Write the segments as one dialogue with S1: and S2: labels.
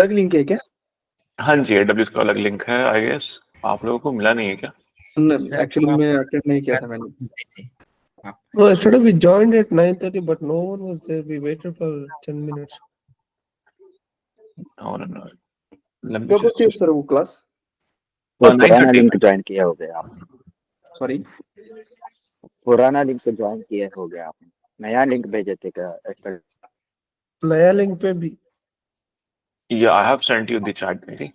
S1: अलग लिंक है क्या?
S2: हाँ जी, AWS का अलग लिंक है आई गेस। आप लोगों को मिला नहीं है क्या?
S1: एक्चुअली मैं अटेंड नहीं किया था मैंने।
S3: No, yesterday we joined at 9:30, but no one was there. We waited for 10 minutes.
S2: No. Let me
S1: कब होती है
S2: just...
S1: सर वो क्लास?
S4: वो पुराना
S2: 9:30
S4: लिंक ज्वाइन किया हो गया आपने।
S1: सॉरी,
S4: पुराना लिंक ज्वाइन किया हो गया आपने। नया लिंक भेजे थे क्या एक्स्ट्रा?
S3: नया लिंक पे भी
S2: Yeah, I have sent you the chat, maybe.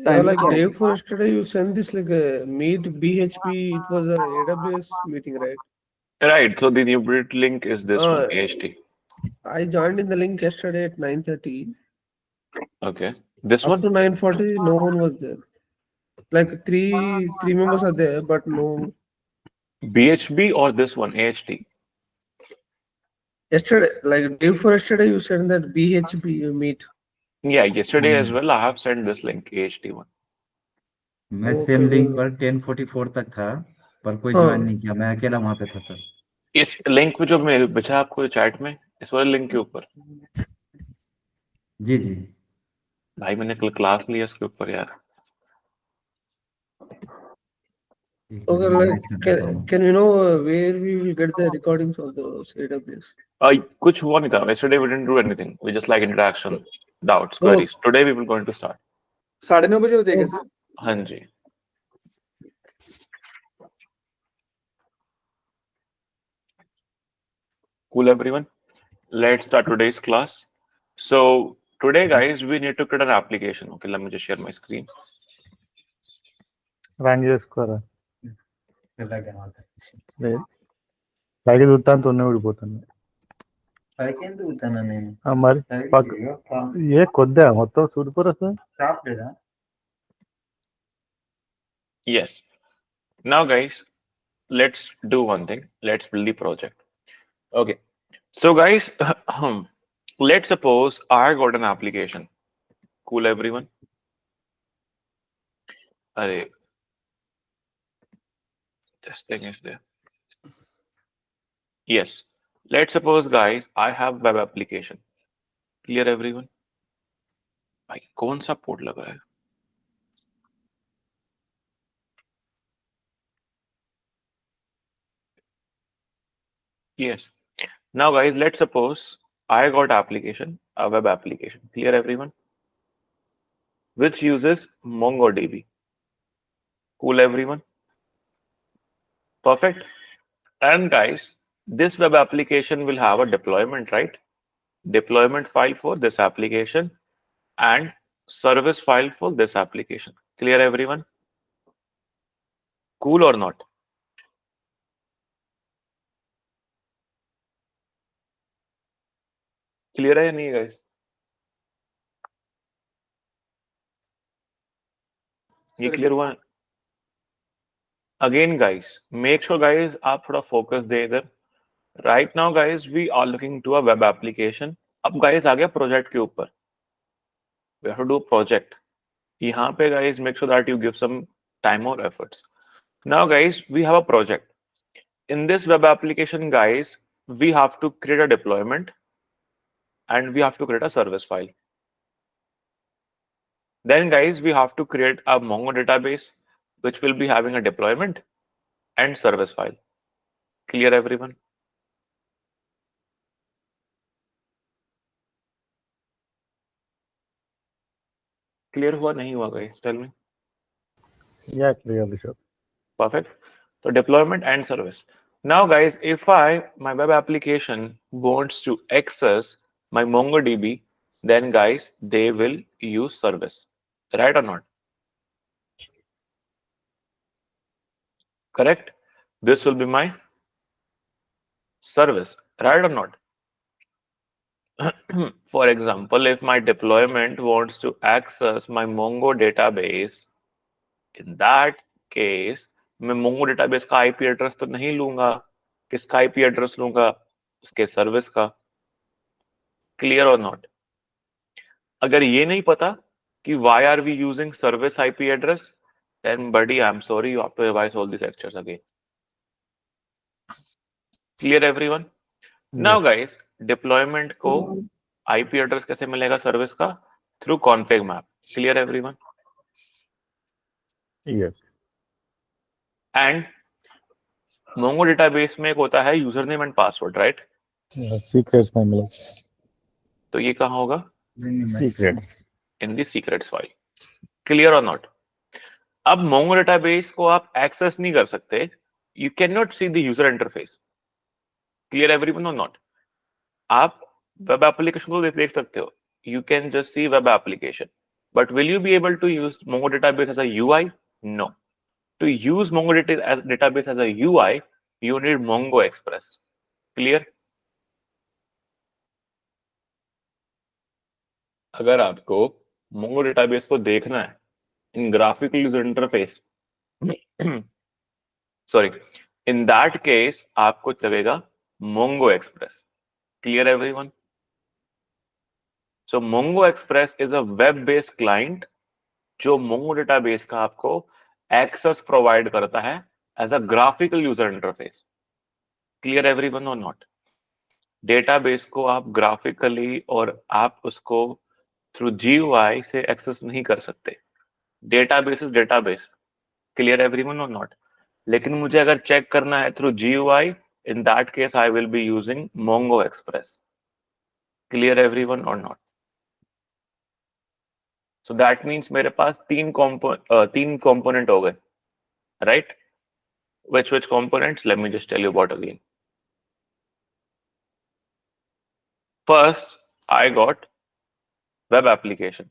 S3: like day before yesterday you sent this like a meet BHP. It was a AWS meeting, right?
S2: Right, so the new Brit link is this one,
S3: Uh,
S2: AHT.
S3: I joined in the link yesterday at 9:30.
S2: Okay, this
S3: Up
S2: one?
S3: to 9:40, no one was there. Like three members are there, but no.
S2: BHB or this one, AHT?
S3: Yesterday, like day before yesterday, you sent that BHP meet.
S2: Yeah, yesterday as well, I have sent this link, AHT one.
S5: मैं same link पर 10:44 तक था, पर कोई join नहीं किया। मैं अकेला वहां पे था सर।
S2: इस लिंक पे जो मैं बचा आपको चैट में, इस वाले लिंक के ऊपर।
S5: जी जी
S2: भाई मैंने कल क्लास लिया इसके ऊपर यार।
S3: Okay, like can you know where we will get the recordings of those AWS?
S2: कुछ हुआ नहीं था। Yesterday we didn't do anything. We just like interaction, doubts, queries. Today we will going to start.
S1: 9:30 बजे होते हैं क्या sir?
S2: हाँ जी। Cool everyone. Let's start today's class. So today guys we need to create an application. Okay, let me just share my screen.
S6: Cycle చూస్తాను తొన్నే ఊడిపోతాను మరి ఏ కొద్దా మొత్తం చూడిపోరా sir.
S2: Yes. Now guys, let's do one thing. Let's build the project. Okay. So guys, let's suppose I got an application. Cool everyone. Array. This thing is there. Yes. Let's suppose guys, I have web application. Clear everyone? भाई कौन सा port लग रहा है? Yes. Now guys, let's suppose I got application, a web application. Clear everyone? Which uses MongoDB. Cool everyone? Perfect. And guys, this web application will have a deployment, right? Deployment file for this application and service file for this application. Clear everyone? Cool or not? Clear है या नहीं guys? ये clear हुआ? Again guys, make sure guys आप थोड़ा focus दे इधर. Right now guys, we are looking to a web application. अब guys आ गया project के ऊपर. We have to do project. यहाँ पे guys, make sure that you give some time or efforts. Now guys, we have a project. In this web application guys, we have to create a deployment and we have to create a service file. Then guys, we have to create a Mongo database which will be having a deployment and service file. Clear everyone? Clear हुआ नहीं हुआ guys? Tell me.
S6: Yeah, clearly sure.
S2: Perfect. So deployment and service. Now guys, if my web application wants to access my MongoDB, then guys, they will use service, right or not? Correct? This will be my service, right or not? For example, if my deployment wants to access my Mongo database, in that case, मैं Mongo database का IP address तो नहीं लूंगा, किसका IP address लूंगा? उसके service का. Clear or not? अगर ये नहीं पता कि why are we using service IP address, then buddy, I'm sorry, you have to revise all these lectures again. Clear everyone? Now guys, deployment को आईपी एड्रेस कैसे मिलेगा सर्विस का? Through config map. Clear everyone?
S6: Yes.
S2: And Mongo database में एक होता है user name and password, right?
S6: Secrets में मिला.
S2: तो ये कहाँ होगा?
S6: Secrets.
S2: इन दी सीक्रेट्स फाइल. क्लियर और नॉट? अब मोंगो डेटाबेस को आप एक्सेस नहीं कर सकते. You can not see the user interface. Clear everyone और नॉट? आप वेब एप्लीकेशन को देख सकते हो. You can just see web application, but will you be able to use Mongo database as a UI? No. To use Mongo database as a UI, you need Mongo Express. Clear? अगर आपको Mongo database को देखना है in graphical user interface, sorry, in that case आपको चलेगा Mongo Express. Clear everyone? So Mongo Express is a web-based client जो Mongo database का आपको access provide करता है as a graphical user interface. Clear everyone or not? Database को आप graphically और आप उसको थ्रू GUI से एक्सेस नहीं कर सकते. Database is database. Clear everyone और नॉट? लेकिन मुझे अगर चेक करना है through GUI, in that case I will be using Mongo Express. Clear everyone और नॉट? सो दैट मीन्स मेरे पास तीन कंपोनेंट हो गए, right? which components? Let me just tell you about again. First, I got web application.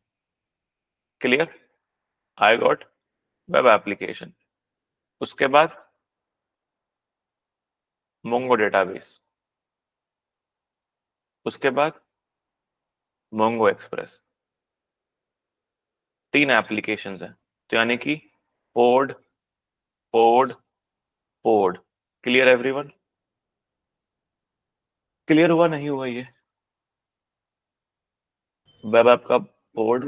S2: Clear? I got web application. उसके बाद Mongo database. उसके बाद Mongo Express. तीन एप्लीकेशंस हैं, तो यानी कि pod. Clear everyone? क्लियर हुआ नहीं हुआ ये? वेब ऐप का pod,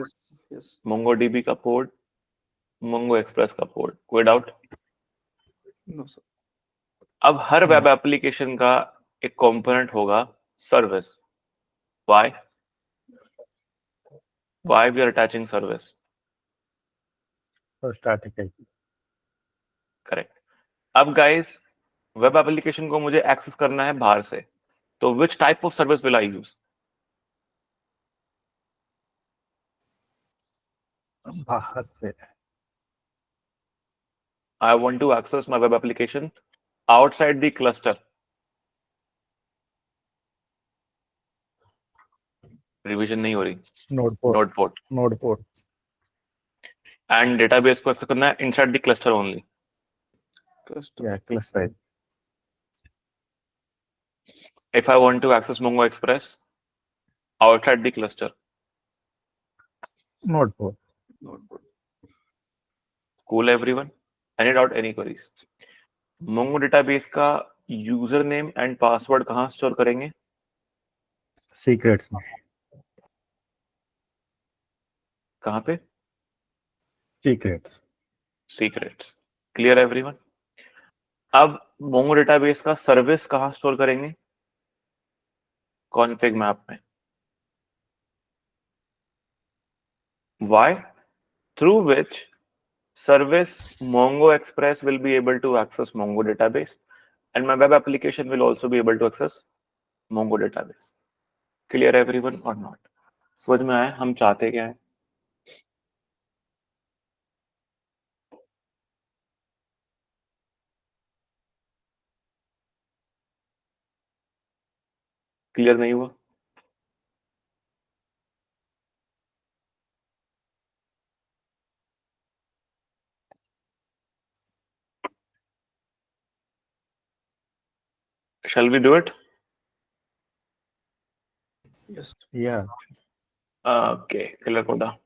S1: Yes.
S2: MongoDB का pod, Mongo Express का pod. कोई डाउट?
S1: No, sir.
S2: अब हर वेब एप्लीकेशन का एक कंपोनेंट होगा service. Why we are attaching service?
S6: For static IP.
S2: Correct. अब गाइस, वेब एप्लीकेशन को मुझे एक्सेस करना है बाहर से, तो which type of service will I use?
S6: बाहर से.
S2: I want to access my web application outside the cluster. Revision नहीं हो रही.
S6: Node port.
S2: Node port. And database को access करना है inside the cluster only.
S1: Cluster.
S6: Yeah, cluster.
S2: If I want to access Mongo Express outside the cluster.
S6: Node port.
S1: Notebook.
S2: Cool everyone? Any doubt, any queries? Mongo database का user name and password कहाँ store करेंगे?
S6: Secrets में.
S2: कहाँ पे?
S6: Secrets.
S2: Secrets. Clear everyone? अब Mongo database का service कहाँ store करेंगे? कॉन्फिग मैप में. Why? Through which service Mongo Express will be able to access Mongo database, and my web application will also be able to access Mongo database. Clear everyone or not? समझ में आया हम चाहते क्या है? Clear नहीं हुआ? Shall we do it?
S1: Yes.
S6: Yeah.
S2: Okay, clear कोडा.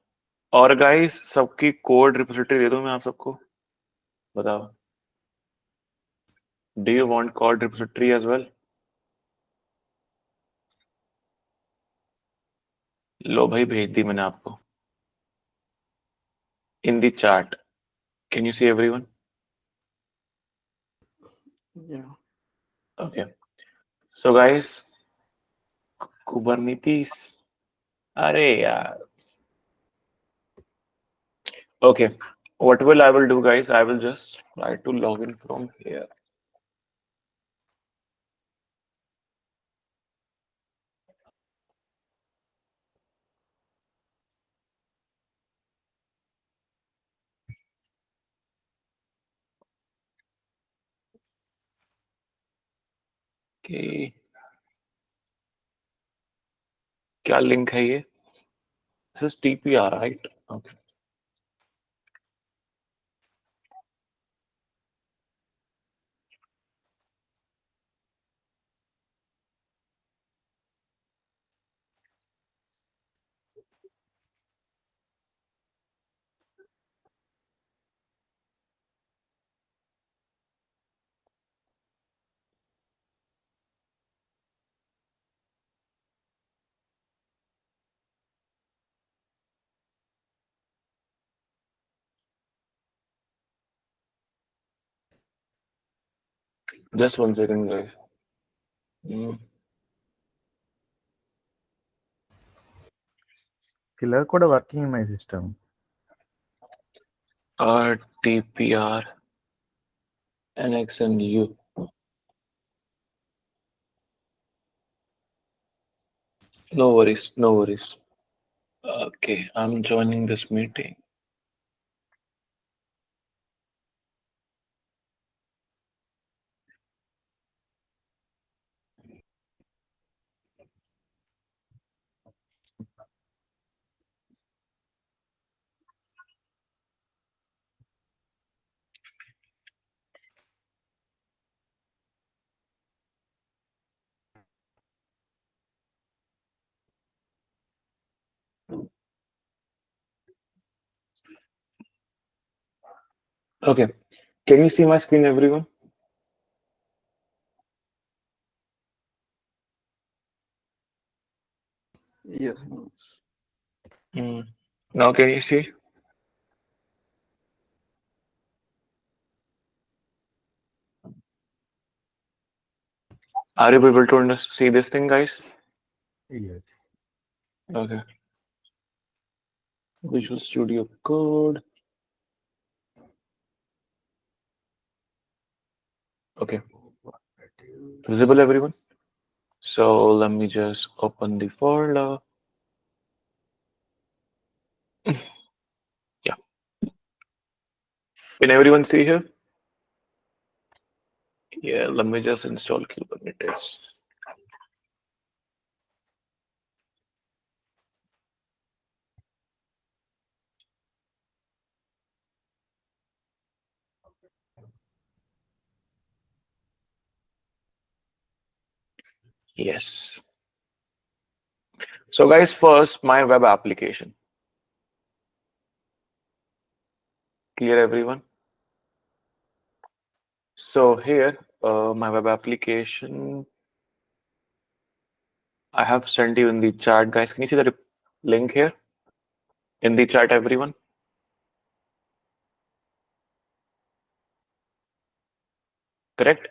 S2: और गाइस, सबकी कोड रिपोजिटरी दे दूं मैं आप सबको? बताओ. Do you want code repository as well? लो भाई, भेज दी मैंने आपको. In the chat. Can you see everyone?
S1: Yeah.
S2: Okay. So guys, Kubernetes. अरे यार. Okay. What I will do, guys? I will just try to log in from here. Okay. क्या link है ये? This is TPR, right? Okay. Just 1 second, guys.
S6: Killer code working in my system.
S2: RTPR NXNU. No worries, no worries. Okay, I'm joining this meeting. Okay, can you see my screen, everyone?
S1: Yes.
S2: Now can you see? Are you able to see this thing, guys?
S6: Yes.
S2: Okay. Visual Studio Code. Okay. Visible, everyone? So let me just open the folder. Yeah. Can everyone see here? Yeah, let me just install Kubernetes. Yes. So guys, first my web application. Clear, everyone? So here, my web application, I have sent you in the chat, guys. Can you see the link here in the chat, everyone? Correct.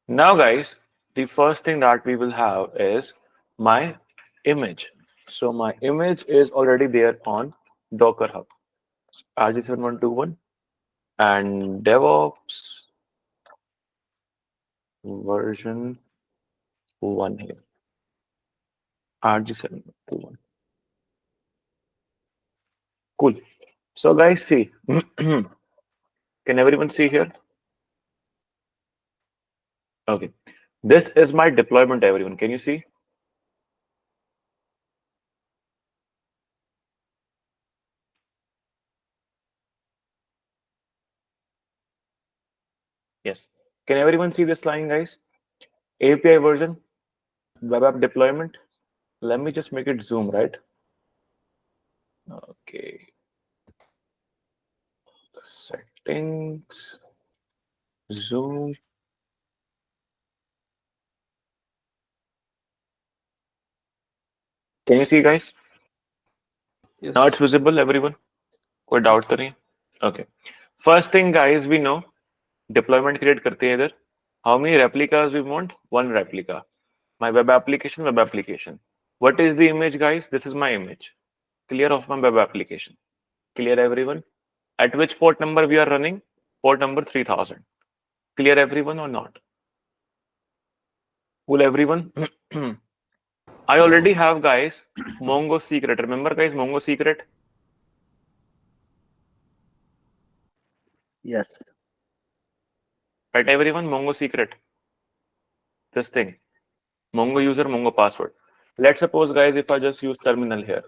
S2: Now, guys, the first thing that we will have is my image. So my image is already there on Docker Hub, RG7121, and DevOps version 1 here, RG7121. Cool. So guys, see, can everyone see here? Okay. This is my deployment, everyone. Can you see? Yes. Can everyone see this line, guys? API version, web app deployment. Let me just make it zoom, right? Okay. Settings, zoom. Can you see, guys?
S1: Yes.
S2: Now it's visible, everyone? कोई doubt तो नहीं? Okay. First thing, guys, we know deployment create करते हैं इधर. How many replicas we want? 1 replica. My web application. What is the image, guys? This is my image. Clear of my web application. Clear everyone? At which port number we are running? Port number 3000. Clear everyone or not? Cool everyone? I already have, guys, Mongo secret. Remember, guys, Mongo secret?
S4: Yes.
S2: Right, everyone? Mongo secret. This thing. Mongo user, Mongo password. Let's suppose, guys, if I just use terminal here.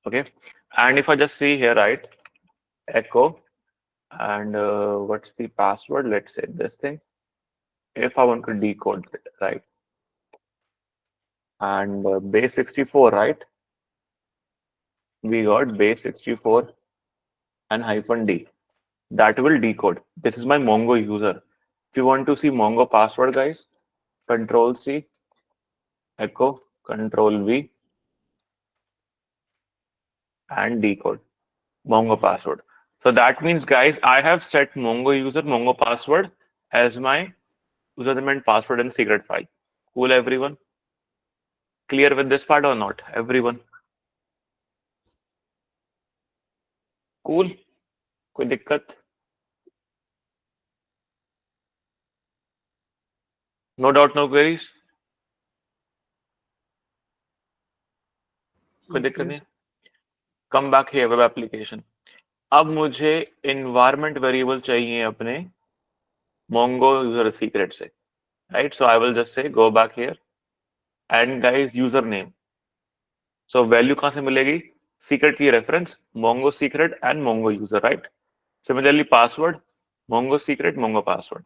S2: Okay. And if I just see here, right, echo, and what's the password? Let's say this thing. If I want to decode it, right? And base 64, right? We got base 64 and -d. That will decode. This is my Mongo user. If you want to see Mongo password, guys, Control C, echo, Control V, and decode Mongo password. So that means, guys, I have set Mongo user, Mongo password as my username and password and secret file. Cool, everyone? Clear with this part or not, everyone? Cool? कोई दिक्कत? No doubt, no queries? कोई दिक्कत नहीं? Come back here, web application. अब मुझे environment variable चाहिए अपने Mongo user secret से, right? So I will just say go back here and guys username. So value कहाँ से मिलेगी? Secret की reference Mongo secret and Mongo user, right? Similarly password Mongo secret, Mongo password.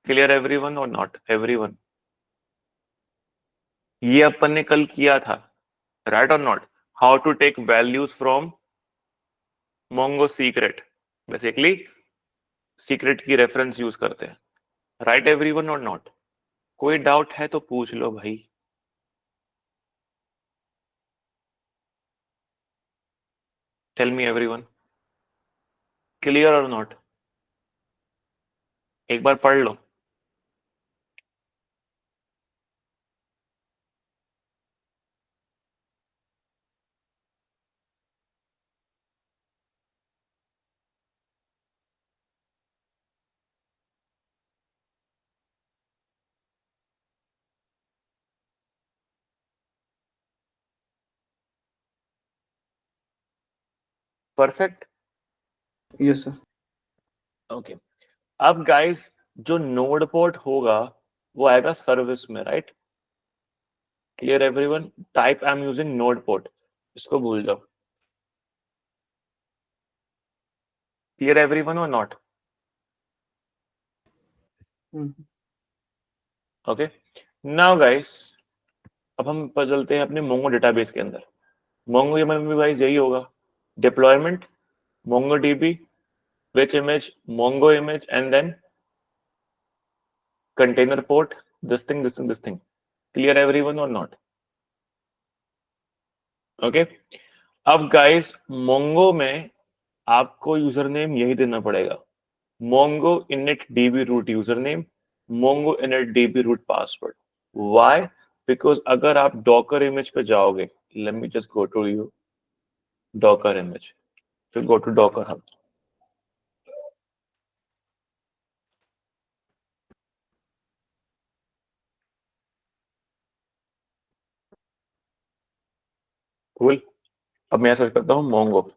S2: Clear everyone or not? Everyone. ये अपन ने कल किया था, right or not? How to take values from Mongo secret. Basically secret की reference use करते हैं, right everyone or not? कोई doubt है तो पूछ लो भाई. Tell me everyone. Clear or not? एक बार पढ़ लो. Perfect.
S1: Yes, sir.
S2: Okay. अब guys जो node port होगा वो आएगा service में, right? Clear everyone? Type I'm using node port. इसको भूल जाओ. Clear everyone or not? Okay. Now guys, अब हम चलते हैं अपने Mongo database के अंदर. Mongo में guys यही होगा. Deployment, MongoDB, which image, Mongo image, and then container port, this thing, this thing, this thing. Clear everyone or not? Okay. अब guys, Mongo में आपको यूजरनेम यही देना पड़ेगा. Mongo init db root username, Mongo init db root password. Why? Because अगर आप Docker image पे जाओगे, let me just go to you Docker image. So go to Docker Hub. Cool. अब मैं सर्च करता हूँ Mongo.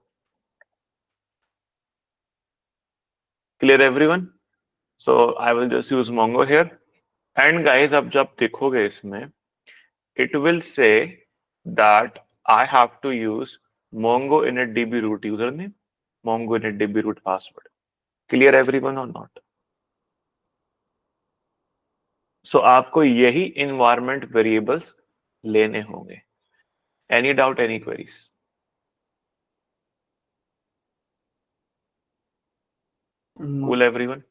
S2: Clear everyone? So I will just use Mongo here. And guys, अब जब देखोगे इसमें, it will say that I have to use Mongo init db root username, Mongo init db root password. Clear everyone or not? So आपको यही environment variables लेने होंगे. Any doubt, any queries? Cool everyone?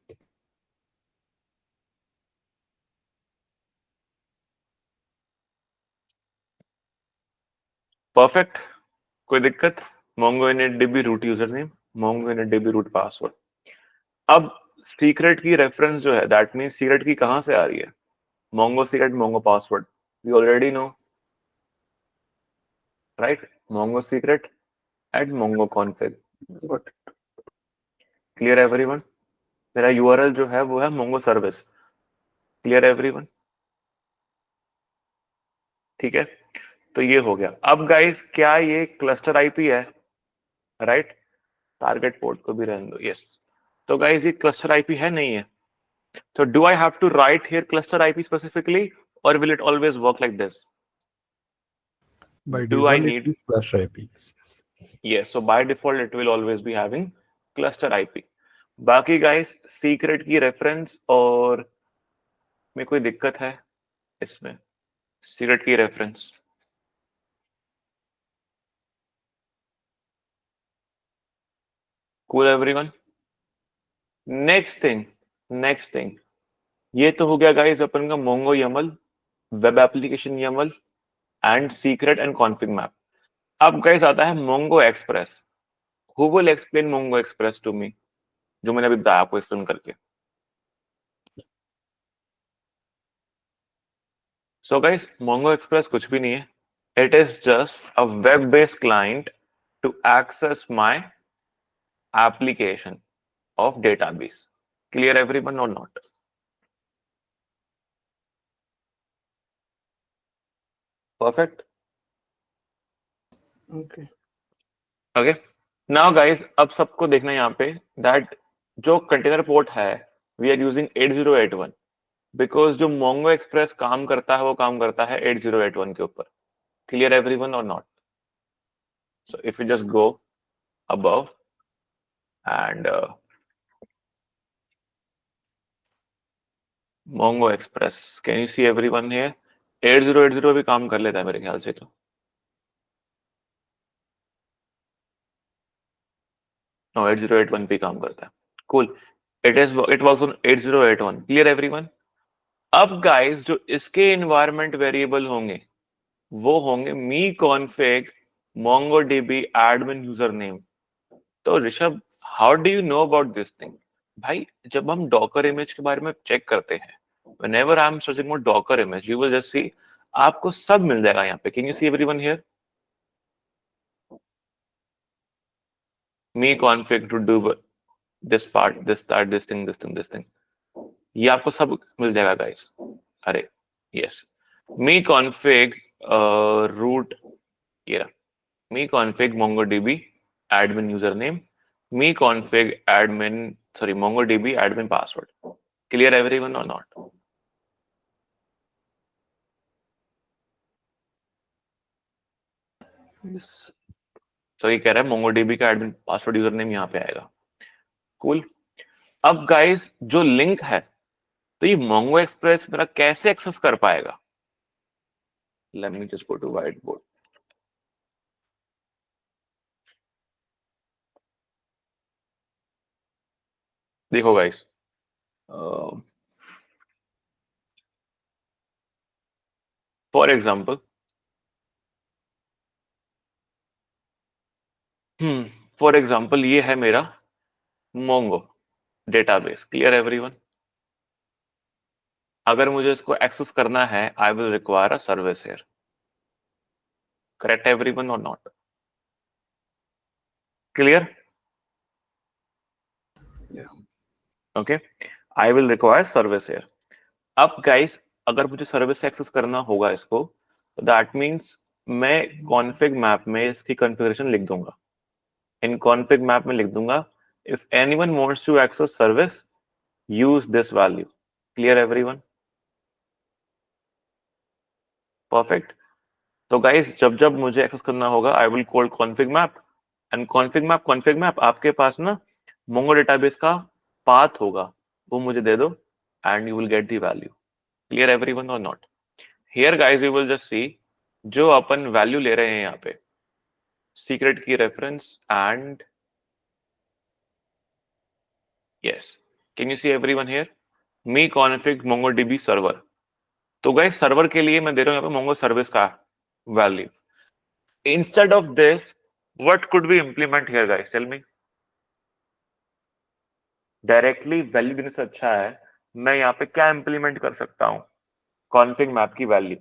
S2: Perfect. कोई दिक्कत? Mongo init db root username, Mongo init db root password. अब secret की reference जो है, that means secret की कहाँ से आ रही है? Mongo secret, Mongo password. We already know, right? Mongo secret and Mongo config.
S1: Got it.
S2: Clear everyone? मेरा URL जो है वो है Mongo service. Clear everyone? ठीक है, तो ये हो गया. अब गाइस क्या ये क्लस्टर आईपी है, राइट? टारगेट पोर्ट को भी रहने दो. यस. तो गाइस ये क्लस्टर आईपी है, नहीं है? So do I have to write here cluster IP specifically, or will it always work like this?
S6: By
S2: Do I
S6: default, it
S2: need?
S6: is cluster IP.
S2: Yes. So by default, it will always be having cluster IP. बाकी guys secret की reference और में कोई दिक्कत है इसमें? Secret की reference. Cool everyone. Next thing. ये तो हो गया guys अपन का Mongo YAML, web application YAML and secret and config map. अब guys आता है Mongo Express. Who will explain Mongo Express to me? जो मैंने अभी बताया आपको एक्सप्लेन करके. So guys, Mongo Express कुछ भी नहीं है. It is just a web-based client to access my application of database. Clear everyone or not? Perfect.
S1: Okay.
S2: Okay. Now guys, अब सबको देखना है यहाँ पे that जो कंटेनर पोर्ट है we are using 8081 because जो Mongo Express काम करता है वो काम करता है 8081 के ऊपर. Clear everyone or not? So if you just go above and Mongo Express, can you see everyone here? 8080 भी काम कर लेता है मेरे ख्याल से तो. No, 8081 भी काम करता है. Cool. It works on 8081. Clear everyone? अब guys जो इसके environment variable होंगे वो होंगे me config mongodb admin username. तो Rishabh, how do you know about this thing? भाई जब हम docker image के बारे में चेक करते हैं, whenever I am searching for docker image, you will just see आपको सब मिल जाएगा यहाँ पे. Can you see everyone here? Me config to do this part, this that, this thing. ये आपको सब मिल जाएगा guys. अरे yes. Me config root, ये रहा. Me config MongoDB admin username. Me config MongoDB admin password. Clear everyone or not?
S1: Yes.
S2: So ये कह रहा है MongoDB का admin password username यहाँ पे आएगा. Cool. अब guys जो लिंक है तो ये Mongo Express मेरा कैसे एक्सेस कर पाएगा? Let me just go to whiteboard. देखो guys, for example, ये है मेरा Mongo database. Clear everyone? अगर मुझे इसको एक्सेस करना है, I will require a service here. Correct everyone or not? Clear?
S1: Yeah.
S2: Okay. I will require service here. अब guys, अगर मुझे सर्विस एक्सेस करना होगा इसको, तो that means मैं config map में इसकी configuration लिख दूंगा. In config map में लिख दूंगा, if anyone wants to access service, use this value. Clear everyone? Perfect. तो guys, जब मुझे एक्सेस करना होगा, I will call config map. And config map आपके पास ना Mongo database का path होगा, वो मुझे दे दो, and you will get the value. Clear everyone or not? Here guys, we will just see जो अपन value ले रहे हैं यहाँ पे, secret key reference and yes. Can you see everyone here? Me config MongoDB server. तो guys server के लिए मैं दे रहा हूँ यहाँ पे Mongo service का value. Instead of this, what could we implement here guys? Tell me. Directly value देने से अच्छा है मैं यहाँ पे क्या implement कर सकता हूँ? कॉन्फिग मैप की वैल्यू।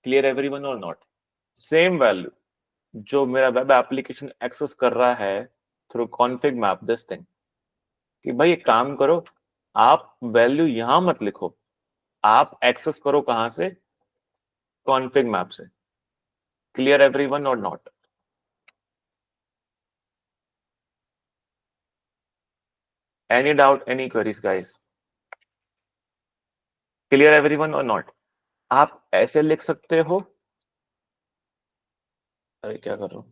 S2: क्लियर एवरीवन और नॉट? सेम वैल्यू जो मेरा वेब एप्लीकेशन एक्सेस कर रहा है through config map, this thing, कि भाई एक काम करो, आप वैल्यू यहां मत लिखो, आप एक्सेस करो कहां से? कॉन्फिग मैप से। क्लियर एवरीवन और not? Any doubt, any queries guys? Clear everyone और नॉट? आप ऐसे लिख सकते हो, अरे क्या कर रहा हूं,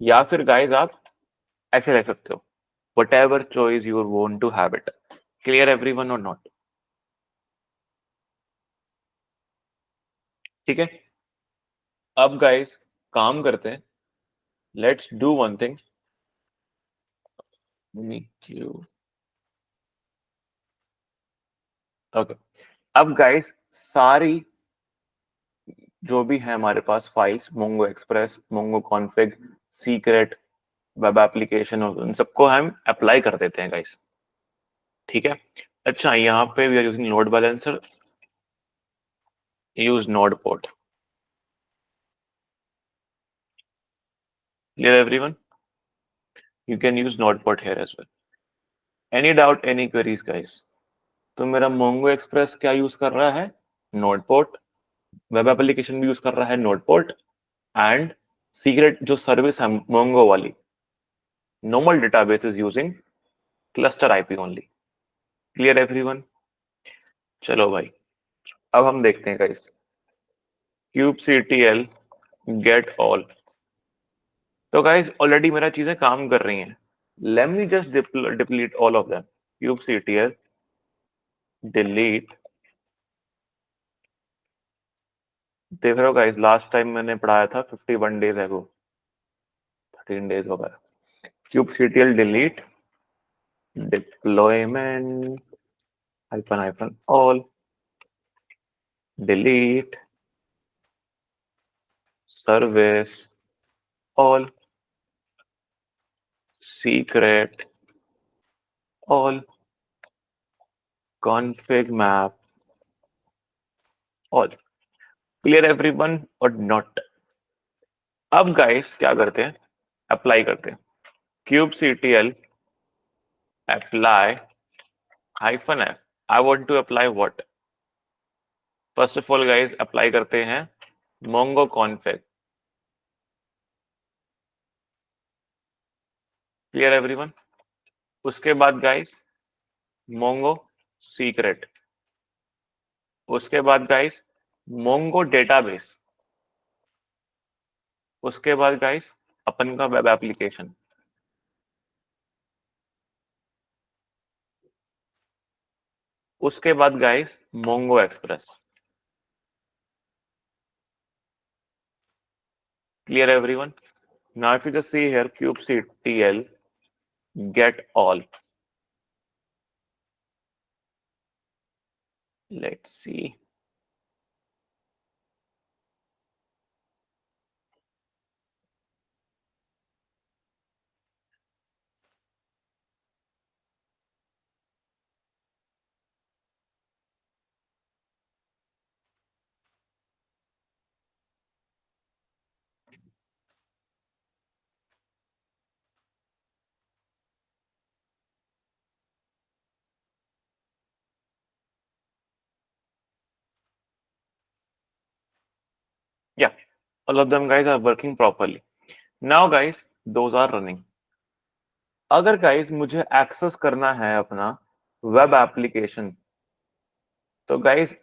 S2: या फिर गाइस आप ऐसे लिख सकते हो, whatever choice you want to have it. Clear everyone or not? ठीक है, अब गाइस काम करते हैं, let's do one thing. Okay, अब गाइस सारी जो भी है हमारे पास files, Mongo express, Mongo config, secret, web application, और उन सबको हम अप्लाई कर देते हैं गाइस। ठीक है, अच्छा यहाँ पे we are using load balancer, use node port. Clear everyone? You can use Nodeport here as well. Any doubt, any queries, guys? तो मेरा Mongo Express क्या यूज कर रहा है? Nodeport. वेब एप्लीकेशन भी यूज कर रहा है Nodeport, एंड सीक्रेट जो सर्विस है Mongo वाली, normal database is using cluster IP only. Clear everyone? चलो भाई, अब हम देखते हैं guys, kubectl get all। तो guys ऑलरेडी मेरा चीजें काम कर रही हैं, let me just delete all of them। kubectl delete, देख रहे हो गाइस, लास्ट टाइम मैंने पढ़ाया था 51 डेज एगो, 13 डेज वगैरह। kubectl delete deployment hyphen all delete service all secret all config map all। Clear everyone और नॉट? अब गाइस क्या करते हैं, अप्लाई करते हैं। kubectl apply hyphen f, I want to apply what? First of all guys apply करते हैं mongo config। Clear everyone? उसके बाद गाइस mongo secret, उसके बाद गाइस mongo database, उसके बाद गाइस अपन का वेब एप्लीकेशन। उसके बाद guys mongo express। clear everyone? Now if you just see here kubectl get all, let's see, yeah, all of them guys are working properly. Now guys those are running। अगर guys मुझे access करना है अपना web application, तो guys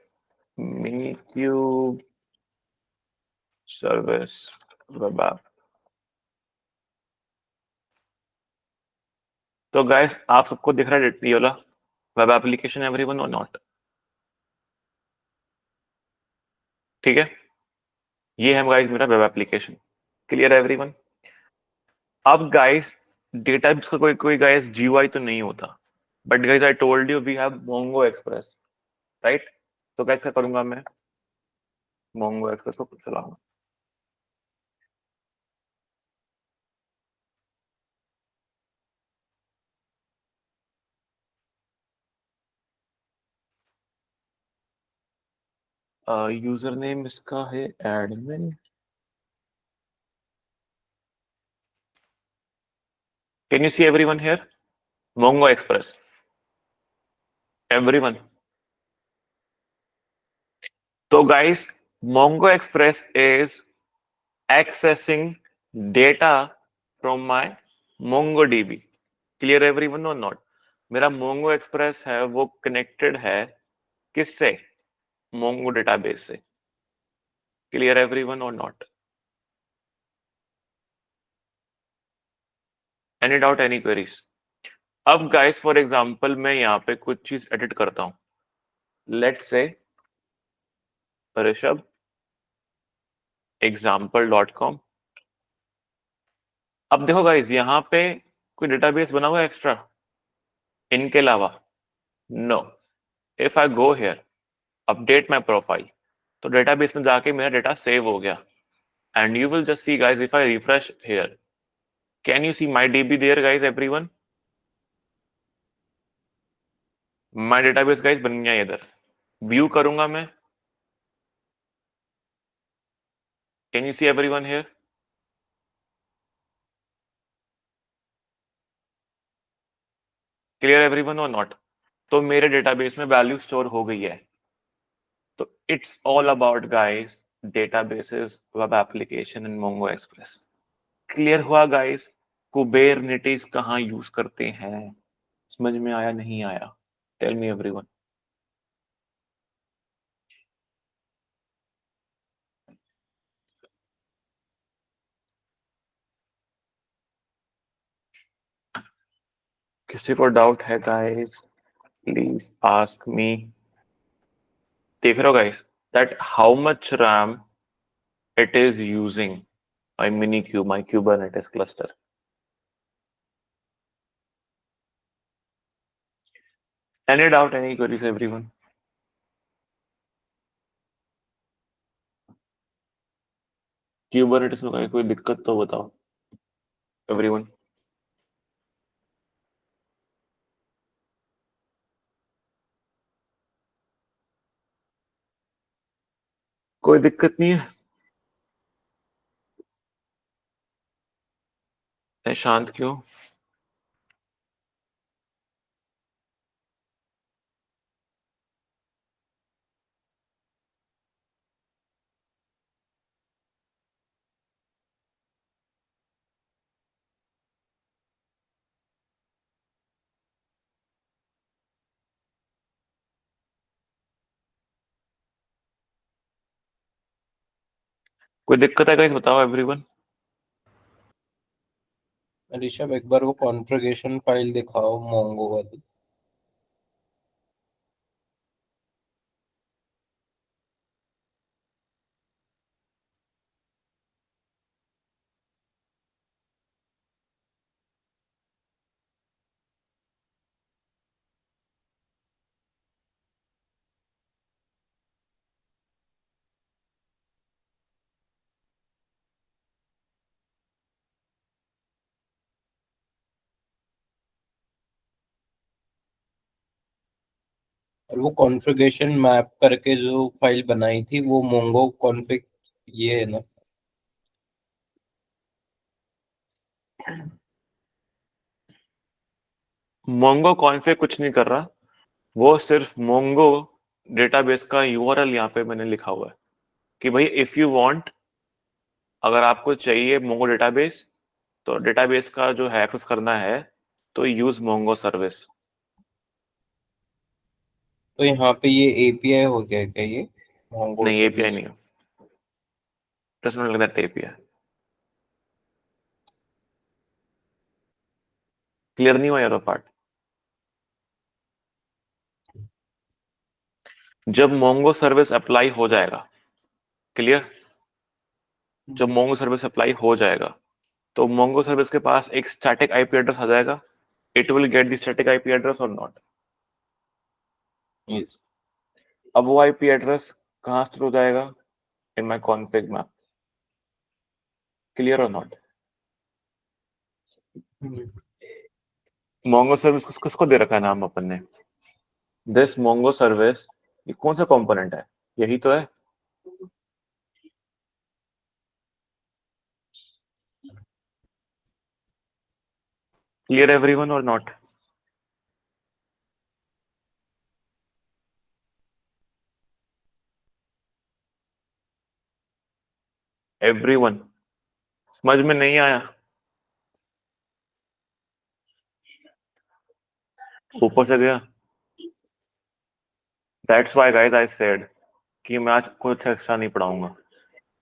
S2: minikube service web app, तो guys आप सबको दिख रहा है ये वाला वेब एप्लीकेशन एवरीवन और नॉट? ठीक है, ये है गाइस मेरा वेब एप्लीकेशन। Clear everyone? अब गाइस डेटाबेस का कोई गाइस जीयूआई तो नहीं होता, but guys I told you we have Mongo Express, right? तो गाइस क्या करूंगा मैं, मोंगो एक्सप्रेस को चलाऊंगा। यूजर नेम इसका है admin. Can you see everyone here? Mongo Express. Everyone. So guys, Mongo Express is accessing data from my MongoDB. Clear everyone or not? मेरा Mongo Express है वो connected है किससे? Mongo database से. Clear everyone or not? Any doubt, any queries? अब guys, for example, मैं यहाँ पे कुछ चीज edit करता हूँ. Let's say Rishabh example.com. अब देखो गाइस, यहाँ पे कोई डेटाबेस बना हुआ है एक्स्ट्रा इनके अलावा? No. If I go here update my profile, तो डेटाबेस में जाके मेरा डेटा सेव हो गया। And you will just see guys, if I refresh here, can you see my DB there guys? Everyone, my database guys बन गया इधर। View करूंगा मैं, can you see everyone here? Clear everyone और not? तो मेरे डेटाबेस में value store हो गई है। तो it's all about guys databases, web application in Mongo Express. Clear हुआ गाइस? कुबेरनेटिस कहाँ यूज करते हैं? समझ में आया नहीं आया? Tell me everyone. किसी को डाउट है गाइस? Please ask me. देख रहे हो guys that how much RAM it is using my Minikube, my Kubernetes cluster. Any doubt, any queries, everyone? Kubernetes में कोई दिक्कत तो बताओ everyone. कोई दिक्कत नहीं है? शांत क्यों? कोई दिक्कत है गाइस? बताओ एवरीवन।
S7: ऋषभ, एक बार वो कॉन्फ़िगरेशन फाइल दिखाओ मोंगो वाली। और वो कॉन्फ़िगरेशन मैप करके जो फाइल बनाई थी वो मोंगो कॉन्फ़िग ये है ना?
S2: मोंगो कॉन्फ़िग कुछ नहीं कर रहा, वो सिर्फ मोंगो डेटाबेस का यूआरएल यहाँ पे मैंने लिखा हुआ है कि भाई इफ यू वांट, अगर आपको चाहिए मोंगो डेटाबेस, तो डेटाबेस का जो है एक्सेस करना है तो यूज मोंगो सर्विस।
S7: तो यहाँ पे ये एपीआई हो गया क्या ये मोंगो?
S2: नहीं, एपीआई नहीं है। Does not like that API. Clear नहीं हुआ यार पार्ट? जब मोंगो सर्विस अप्लाई हो जाएगा, क्लियर, जब मोंगो सर्विस अप्लाई हो जाएगा तो मोंगो सर्विस के पास एक स्टैटिक आईपी एड्रेस आ जाएगा। It will get the static IP address और नॉट।
S7: Yes.
S2: अब वो आईपी एड्रेस कहाँ स्टोर हो जाएगा? In my config map. Clear और नॉट? मोंगो सर्विस किसको दे रखा है नाम अपन ने? दिस मोंगो सर्विस, ये कौन सा कंपोनेंट है? यही तो है। क्लियर एवरीवन और नॉट? एवरीवन समझ में नहीं आया? ऊपर से गया। That's why guys I said कि मैं आज कुछ एक्स्ट्रा नहीं पढ़ाऊंगा,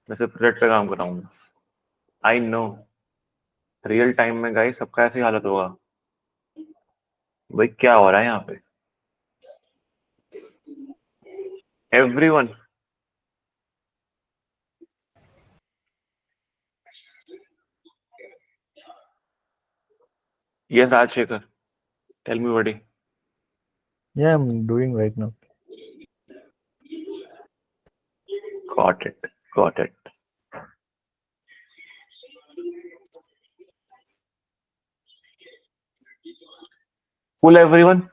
S2: मैं सिर्फ प्रोजेक्ट पे काम कराऊंगा। आई नो रियल टाइम में गाइस सबका ऐसी हालत होगा। भाई क्या हो रहा है यहाँ पे? Everyone yes Rajashekar, tell me buddy.
S8: Yeah, I'm doing right now.
S2: Got it. Got it. Cool, everyone?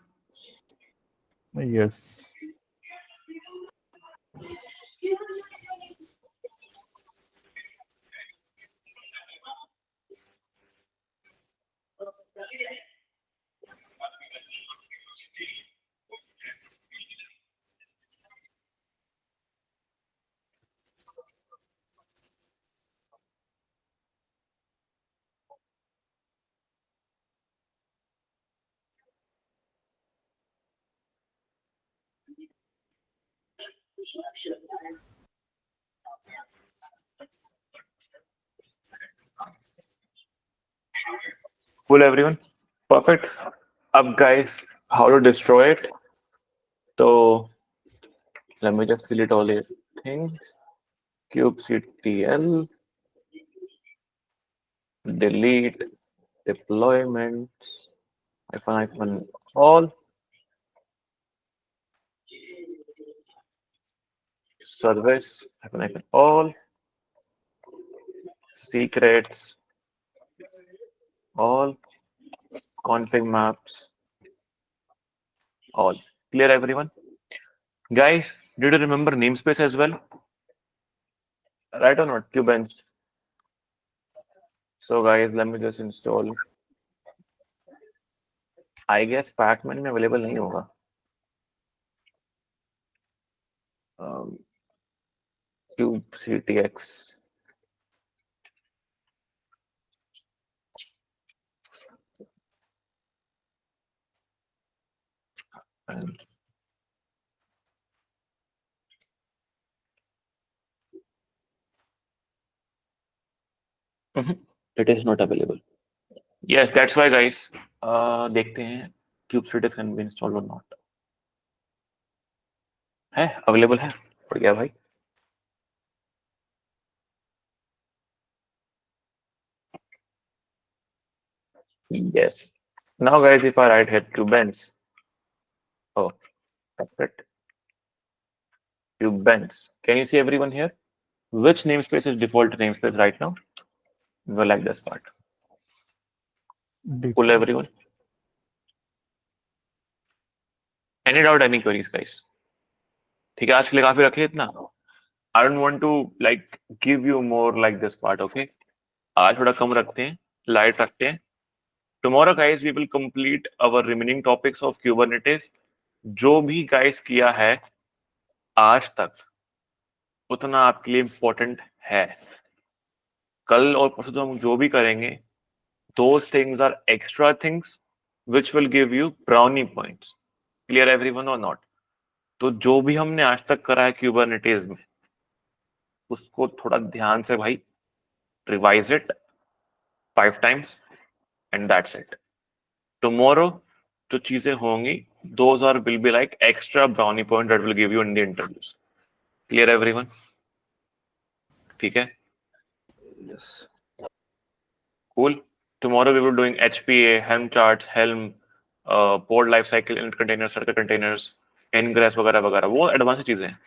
S8: Yes.
S2: Cool, everyone? Perfect. Up, guys, how to destroy it? So, let me just delete all these things. kubectl, delete, deployments, -, all, service, -, all, secrets, all, config maps, all. Clear, everyone? Guys, did you remember namespace as well? Right or not? Kubens. So guys, let me just install. I guess Pacman में available नहीं होगा. kubectx. And it is not available. Yes, that's why guys. देखते हैं kubectx can be installed or not. है available है, बढ़िया भाई. Yes. Now guys, if I write here kubens, oh, perfect. Kubens. Can you see everyone here? Which namespace is default namespace right now? We like this part. Cool, everyone. Any doubt, any queries, guys? ठीक है, आज के लिए काफी रखिए इतना. I don't want to like give you more like this part, okay? आज थोड़ा कम रखते हैं, light रखते हैं. Tomorrow, guys, we will complete our remaining topics of Kubernetes. जो भी guys किया है आज तक, उतना आपके लिए important है. कल और परसों तो हम जो भी करेंगे, those things are extra things which will give you brownie points. Clear everyone or not? तो जो भी हमने आज तक करा है Kubernetes में, उसको थोड़ा ध्यान से भाई revise it 5 times and that's it. Tomorrow जो चीजें होंगी, those are will be like extra brownie point that will give you in the interviews. Clear everyone? ठीक है?
S1: Yes.
S2: Cool. Tomorrow we will doing HPA, Helm charts, Helm, pod life cycle, init containers, circuit containers, ingress वगैरह वगैरह. वो advance चीजें हैं.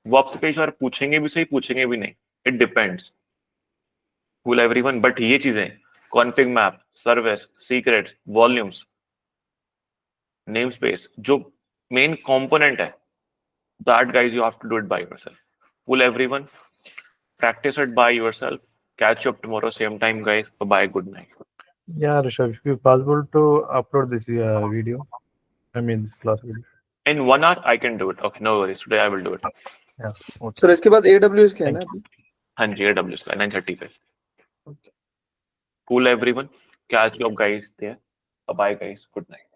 S2: वो आपसे कई बार पूछेंगे भी सही, पूछेंगे भी नहीं. It depends. Cool everyone. But ये चीजें, config map, service, secrets, volumes, namespace, जो main component है, That, guys, you have to do it by yourself. Pull everyone, practice it by yourself. Catch you up tomorrow, same time, guys. Bye-bye, good night.
S8: Yeah, Rishabh, if it's possible to upload this video, I mean this last video.
S2: In 1 hour, I can do it. Okay, no worries. Today I will do it.
S8: Yeah. Okay.
S1: Sir इसके बाद AWS क्या है ना अभी?
S2: हाँ जी, AWS का 9:30 पे. Cool everyone. Catch you up, guys, there. Bye-bye, guys. Good night.